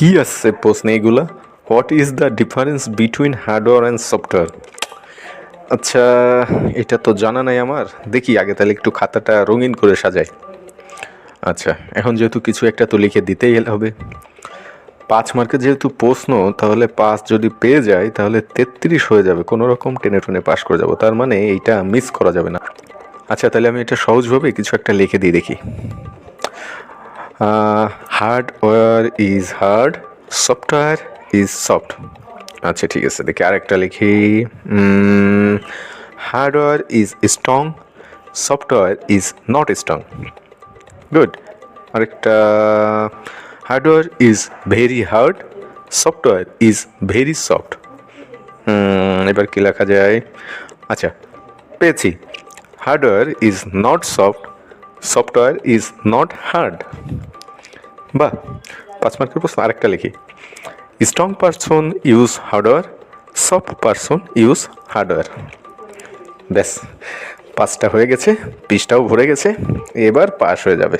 কি আসছে প্রশ্নে এগুলা? What is the difference between hardware and software? আচ্ছা, এটা তো জানা নাই আমার। দেখি আগে তাহলে একটু খাতাটা রঙিন করে সাজাই। আচ্ছা, এখন যেহেতু কিছু একটা তো লিখে দিতেই হবে। 5 মার্কের যেহেতু প্রশ্ন, তাহলে 5 যদি পেয়ে যায় তাহলে 33 হয়ে যাবে, কোনো রকম টেনে টুনে পাস করে যাব। তার মানে এইটা মিস করা যাবে না। আচ্ছা, তাহলে আমি এটা সহজভাবে কিছু একটা লিখে দিয়ে দেখি। Hardware is hard, software is soft. আচ্ছা ঠিক আছে, দেখি আরেকটা লিখি। Hardware is strong, software is not strong. Good. আরেকটা, hardware is very hard, software is very soft. এবার কী লেখা যায়? আচ্ছা, পেয়েছি। Hardware is not soft, software is not hard. বাহ, 5 মার্কের প্রশ্ন। আরেকটা লিখি। Strong person use hardware, soft person use hardware. ব্যাস, 5টা হয়ে গেছে, 20টাও ভরে গেছে, এবার পাস হয়ে যাবে।